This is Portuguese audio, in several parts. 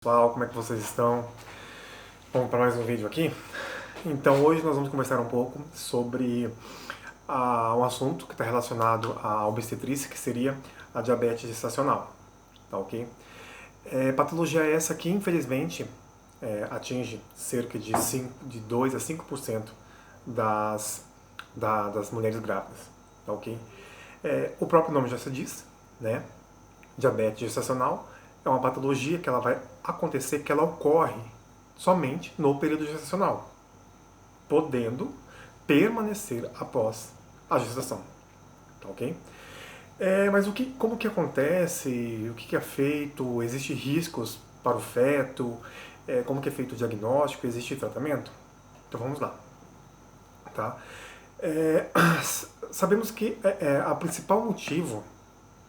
Pessoal, como é que vocês estão? Vamos para mais um vídeo aqui? Então hoje nós vamos conversar um pouco sobre um assunto que está relacionado à obstetrícia, que seria a diabetes gestacional, tá ok? Patologia essa que infelizmente atinge cerca de 2 a 5% das, das mulheres grávidas, tá ok? O próprio nome já se diz, né? Diabetes gestacional é uma patologia que ela vai acontecer, que ela ocorre somente no período gestacional, podendo permanecer após a gestação, tá ok? Mas como que acontece? O que é feito? Existem riscos para o feto? Como que é feito o diagnóstico? Existe tratamento? Então vamos lá, tá? É, sabemos que a principal motivo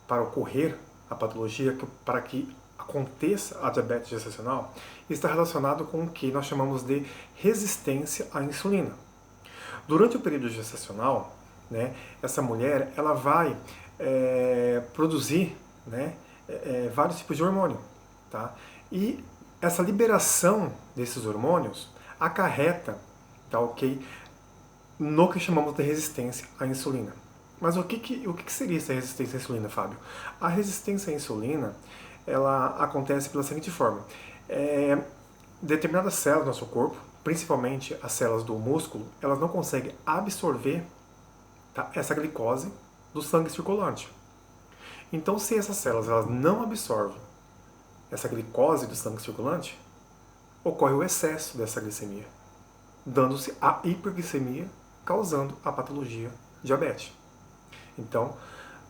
para ocorrer a patologia, para que aconteça a diabetes gestacional, está relacionado com o que nós chamamos de resistência à insulina. Durante o período gestacional, né, essa mulher ela vai produzir, né, vários tipos de hormônio. Tá? E essa liberação desses hormônios acarreta, tá, ok, no que chamamos de resistência à insulina. Mas o que seria essa resistência à insulina, Fábio? A resistência à insulina ela acontece pela seguinte forma. Determinadas células do nosso corpo, principalmente as células do músculo, elas não conseguem absorver, tá, essa glicose do sangue circulante. Então, se essas células elas não absorvem essa glicose do sangue circulante, ocorre o excesso dessa glicemia, dando-se a hiperglicemia, causando a patologia diabetes. Então,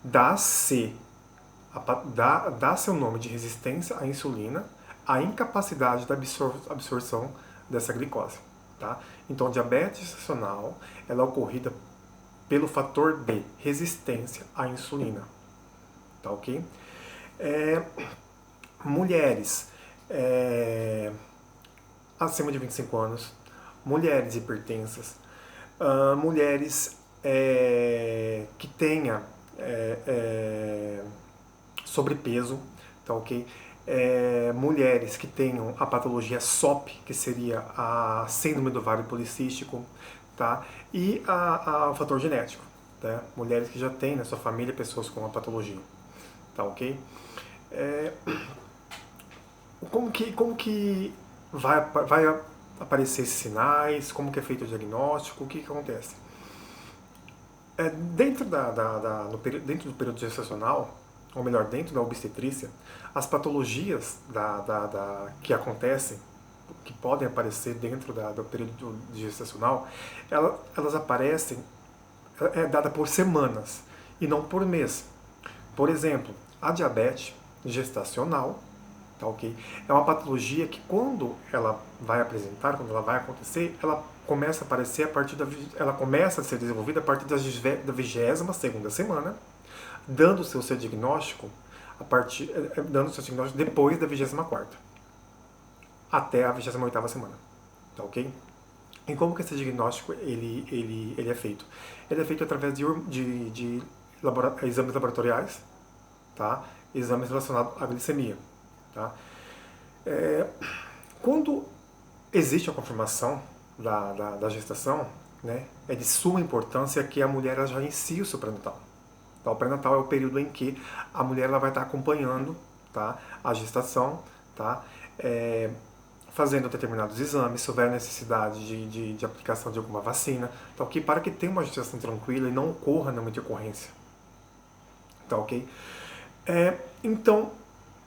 dá-se o nome de resistência à insulina a incapacidade da absorção dessa glicose. Tá? Então, a diabetes gestacional ela é ocorrida pelo fator B, resistência à insulina. Tá ok? Mulheres acima de 25 anos, mulheres hipertensas, mulheres que tenha sobrepeso, tá ok? Mulheres que tenham a patologia SOP, que seria a síndrome do ovário policístico, tá? E o fator genético, tá? Mulheres que já têm na sua família pessoas com a patologia, tá ok? Como que vai aparecer esses sinais? Como que é feito o diagnóstico? O que acontece? Dentro, dentro do período gestacional, ou melhor, dentro da obstetrícia, as patologias que acontecem, que podem aparecer dentro do período gestacional, elas aparecem, dada por semanas e não por mês. Por exemplo, a diabetes gestacional, tá ok? É uma patologia que quando ela vai apresentar, quando ela vai acontecer, ela começa a aparecer ela começa a ser desenvolvida a partir da 22ª semana, dando o seu diagnóstico dando o seu diagnóstico depois da 24ª, até a 28ª semana, tá ok? E como que esse diagnóstico ele é feito? Ele é feito através de exames laboratoriais, tá? Exames relacionados à glicemia, tá? Quando existe a confirmação da gestação, né, é de suma importância que a mulher ela já inicie o seu pré-natal. Tá? O pré-natal é o período em que a mulher ela vai estar acompanhando, tá, a gestação, tá, fazendo determinados exames, se houver necessidade de aplicação de alguma vacina, tá, ok? Para que tenha uma gestação tranquila e não ocorra nenhuma intercorrência. Tá ok? Então,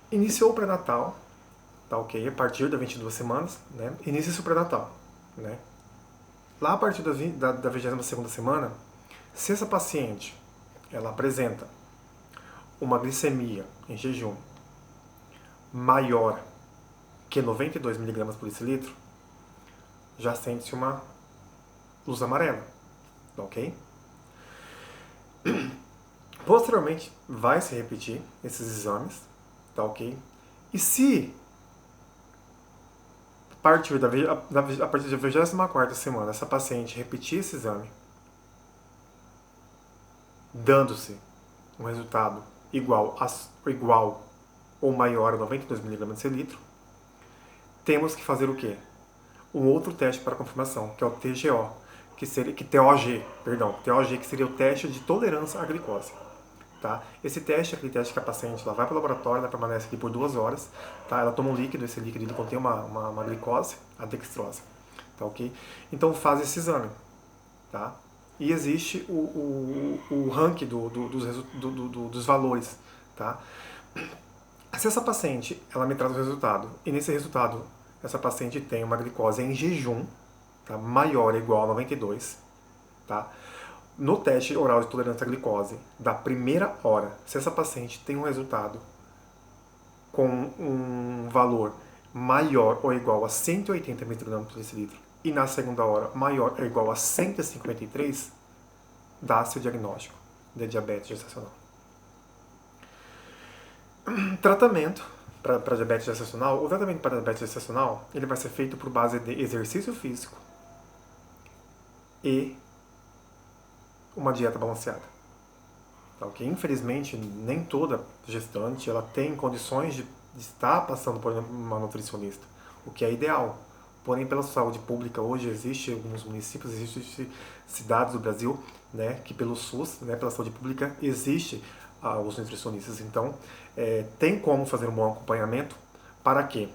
iniciou o pré-natal, tá ok? A partir das 22 semanas, né? Inicia-se o pré-natal, né? Lá a partir da 22ª semana, se essa paciente ela apresenta uma glicemia em jejum maior que 92 miligramas por decilitro, já sente-se uma luz amarela, ok? Posteriormente, vai se repetir esses exames, tá ok? E se a partir da 24ª semana essa paciente repetir esse exame, dando-se um resultado igual ou maior a 92 miligramas por decilitro, temos que fazer o quê? Um outro teste para confirmação, que é o TGO, TOG, que seria o teste de tolerância à glicose. Tá? Esse teste é aquele teste que a paciente ela vai para o laboratório, ela permanece aqui por 2 horas, tá? Ela toma um líquido, esse líquido ele contém uma glicose, a dextrose. Tá, ok? Então faz esse exame. Tá? E existe o ranking dos valores. Tá? Se essa paciente ela me traz o resultado, e nesse resultado essa paciente tem uma glicose em jejum, tá? Maior ou igual a 92, tá? No teste oral de tolerância à glicose, da primeira hora, se essa paciente tem um resultado com um valor maior ou igual a 180 microgramas por decilitro, e na segunda hora maior ou igual a 153, dá-se o diagnóstico de diabetes gestacional. Tratamento para diabetes gestacional, o tratamento para diabetes gestacional, ele vai ser feito por base de exercício físico e uma dieta balanceada. Tá, okay? Infelizmente, nem toda gestante ela tem condições de estar passando por uma nutricionista, o que é ideal. Porém, pela saúde pública, hoje existe alguns municípios, existem cidades do Brasil, né, que pelo SUS, né, pela saúde pública, existe os nutricionistas. Então, tem como fazer um bom acompanhamento para que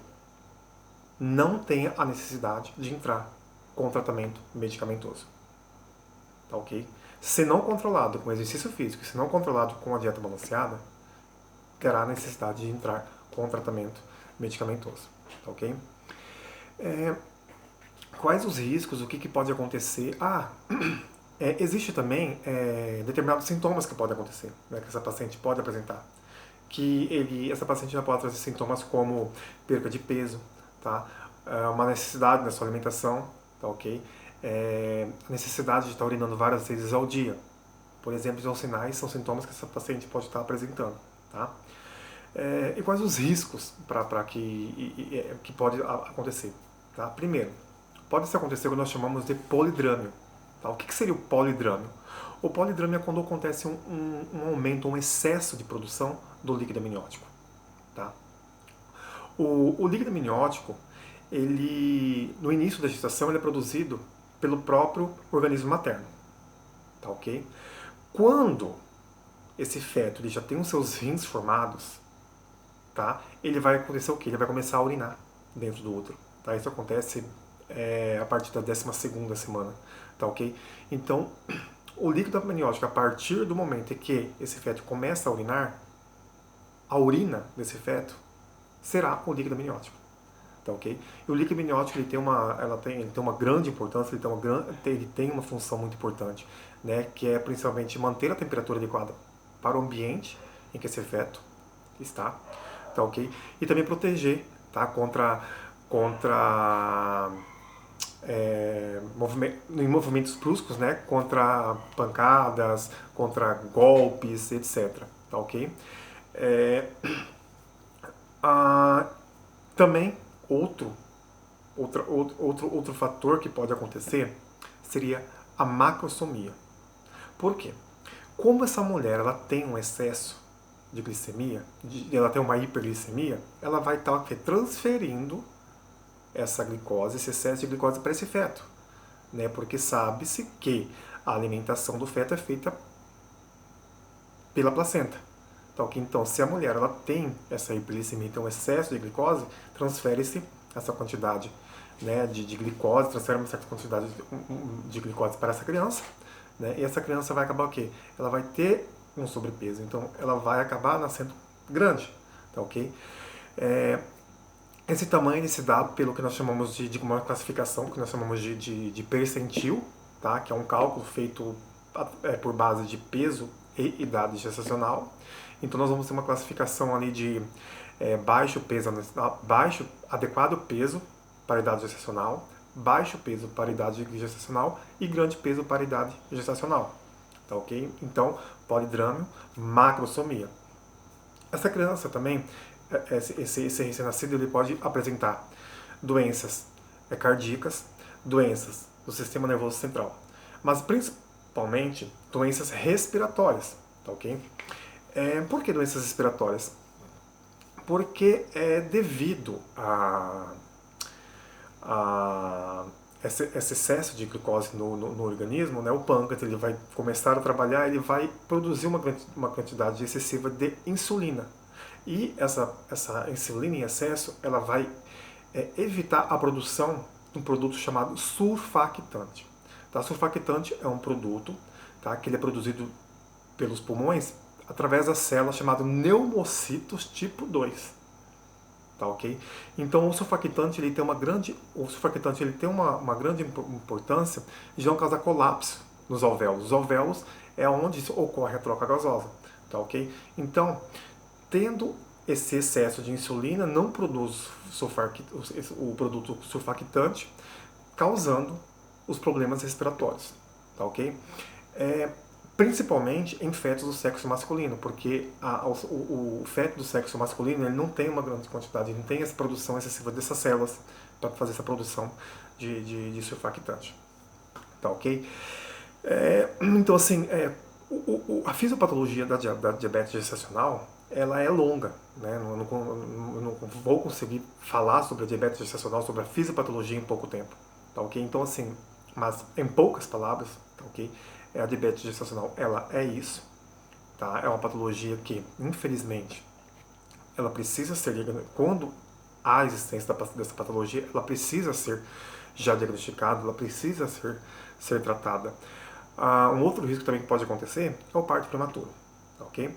não tenha a necessidade de entrar com tratamento medicamentoso. Tá, ok? Se não controlado com exercício físico, se não controlado com a dieta balanceada, terá a necessidade de entrar com tratamento medicamentoso. Tá, ok? Quais os riscos? O que pode acontecer? Existe também determinados sintomas que podem acontecer, né, que essa paciente pode apresentar. Essa paciente já pode trazer sintomas como perca de peso, tá? Uma necessidade na sua alimentação, tá, ok? A necessidade de estar urinando várias vezes ao dia. Por exemplo, são sinais, são sintomas que essa paciente pode estar apresentando. Tá? E quais os riscos que pode acontecer? Tá? Primeiro, pode acontecer o que nós chamamos de polidrâmio. Tá? O que seria o polidrâmio? O polidrâmio é quando acontece um aumento, um excesso de produção do líquido amniótico. Tá? O líquido amniótico, no início da gestação, ele é produzido pelo próprio organismo materno. Tá, ok? Quando esse feto ele já tem os seus rins formados, tá? Ele vai acontecer o quê? Ele vai começar a urinar dentro do útero. Tá? Isso acontece a partir da 12ª semana. Tá, ok? Então, o líquido amniótico, a partir do momento em que esse feto começa a urinar, a urina desse feto será o líquido amniótico. Tá, okay? E o líquido amniótico ele tem uma grande importância, ele tem uma função muito importante, né, que é principalmente manter a temperatura adequada para o ambiente em que esse feto está, tá, okay? E também proteger, tá, contra movimentos bruscos, né, contra pancadas, contra golpes, etc. Tá, ok? Também outro fator que pode acontecer seria a macrosomia. Por quê? Como essa mulher ela tem um excesso de glicemia, ela tem uma hiperglicemia, ela vai estar transferindo essa glicose, esse excesso de glicose para esse feto, né? Porque sabe-se que a alimentação do feto é feita pela placenta. Então, se a mulher ela tem essa hiperglicemia, tem um excesso de glicose, transfere-se essa quantidade, né, de glicose, transfere uma certa quantidade de glicose para essa criança, né, e essa criança vai acabar o quê? Ela vai ter um sobrepeso, então ela vai acabar nascendo grande, tá, ok? Esse tamanho se dá pelo que nós chamamos de uma classificação, que nós chamamos de percentil, tá, que é um cálculo feito por base de peso e idade gestacional. Então nós vamos ter uma classificação ali de adequado peso para a idade gestacional, baixo peso para a idade gestacional e grande peso para a idade gestacional. Tá, ok? Então, polidrâmio, macrosomia. Essa criança também, esse recém-nascido, ele pode apresentar doenças cardíacas, doenças do sistema nervoso central, mas principalmente doenças respiratórias. Tá, ok? Por que doenças respiratórias? Porque devido esse excesso de glicose no organismo, né, o pâncreas ele vai começar a trabalhar, ele vai produzir uma quantidade excessiva de insulina. E essa insulina em excesso, ela vai evitar a produção de um produto chamado surfactante. Tá? Surfactante é um produto, tá, que ele é produzido pelos pulmões através das células chamadas pneumocitos tipo 2. Tá, ok? Então o surfactante ele tem uma grande importância de não causar colapso nos alvéolos. Os alvéolos é onde ocorre a troca gasosa. Tá, ok? Então, tendo esse excesso de insulina, não produz o produto surfactante, causando os problemas respiratórios. Tá, ok? Principalmente em fetos do sexo masculino, porque o feto do sexo masculino ele não tem uma grande quantidade, ele não tem essa produção excessiva dessas células para fazer essa produção de surfactante. Tá, ok? Então, assim, a fisiopatologia da diabetes gestacional ela é longa, né? Eu não vou conseguir falar sobre a diabetes gestacional, sobre a fisiopatologia em pouco tempo, tá, ok? Então, assim, mas em poucas palavras, tá, ok? A diabetes gestacional, ela é isso, tá? É uma patologia que, infelizmente, ela precisa ser, quando há a existência dessa patologia, ela precisa ser já diagnosticada, ela precisa ser tratada. Um outro risco também que pode acontecer é o parto prematuro, tá, ok?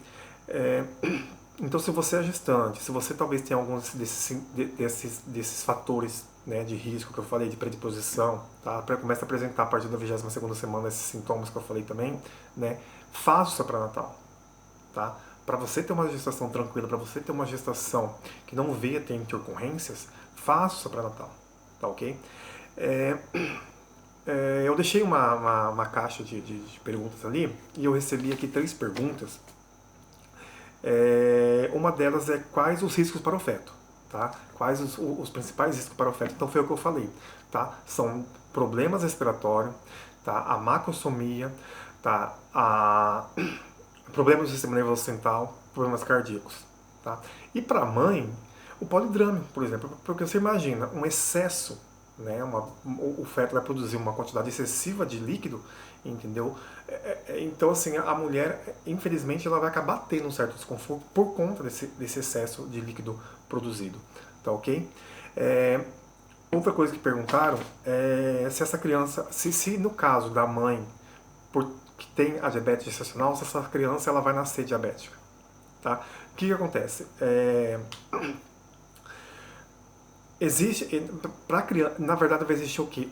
Então, se você é gestante, se você talvez tenha alguns desses fatores, né, de risco que eu falei, de predisposição, tá? Começa a apresentar a partir da 22ª semana esses sintomas que eu falei também, né? Faça o seu pré-natal, tá? Para você ter uma gestação tranquila, para você ter uma gestação que não venha ter intercorrências, faça o seu pré-natal, tá, ok? Eu deixei uma caixa de perguntas ali e eu recebi aqui 3 perguntas. Uma delas é quais os riscos para o feto, tá? Quais os principais riscos para o feto? Então foi o que eu falei, tá? São problemas respiratórios, tá? A macrosomia, tá? Problemas do sistema nervoso central, problemas cardíacos, tá? E para a mãe, o polidrama, por exemplo, porque você imagina um excesso, né? O feto vai produzir uma quantidade excessiva de líquido, entendeu? Então, assim, a mulher, infelizmente, ela vai acabar tendo um certo desconforto por conta desse excesso de líquido produzido, tá, ok? Outra coisa que perguntaram é se essa criança, se no caso da mãe que tem a diabetes gestacional, se essa criança ela vai nascer diabética, tá? O que acontece? Existe, para criança, na verdade vai existir o quê?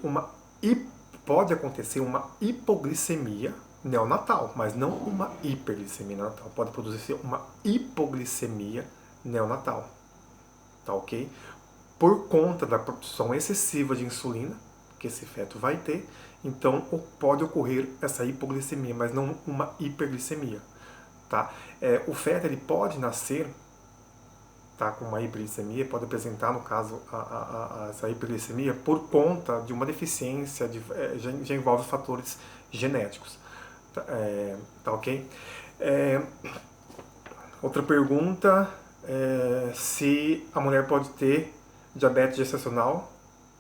Pode acontecer uma hipoglicemia neonatal, mas não uma hiperglicemia neonatal. Pode produzir uma hipoglicemia neonatal, tá, ok? Por conta da produção excessiva de insulina que esse feto vai ter, então pode ocorrer essa hipoglicemia, mas não uma hiperglicemia, tá? O feto ele pode nascer, tá, com uma hiperglicemia, pode apresentar, no caso, essa hiperglicemia por conta de uma deficiência, já envolve fatores genéticos, tá, ok? Outra pergunta é se a mulher pode ter diabetes gestacional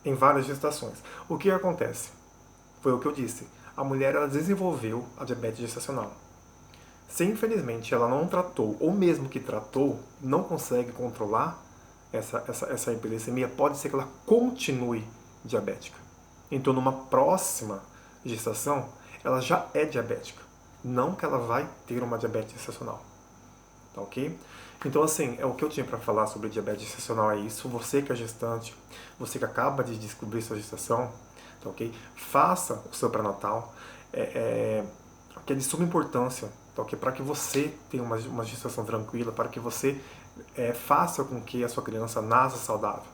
em várias gestações. O que acontece? Foi o que eu disse. A mulher ela desenvolveu a diabetes gestacional. Se infelizmente ela não tratou, ou mesmo que tratou, não consegue controlar essa hiperglicemia, pode ser que ela continue diabética. Então, numa próxima gestação, ela já é diabética. Não que ela vai ter uma diabetes gestacional. Tá, ok? Então, assim, o que eu tinha para falar sobre diabetes gestacional é isso. Você que é gestante, você que acaba de descobrir sua gestação, tá, ok? Faça o seu pré-natal. Que é de suma importância, tá, okay? Para que você tenha uma gestação tranquila, para que você faça com que a sua criança nasça saudável.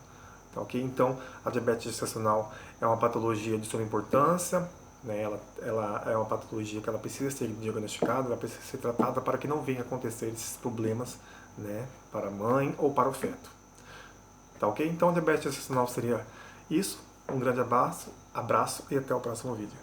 Tá, okay? Então, a diabetes gestacional é uma patologia de suma importância, né? Ela é uma patologia que ela precisa ser diagnosticada, ela precisa ser tratada para que não venha acontecer esses problemas, né, para a mãe ou para o feto. Tá, ok? Então, a diabetes gestacional seria isso. Um grande abraço e até o próximo vídeo.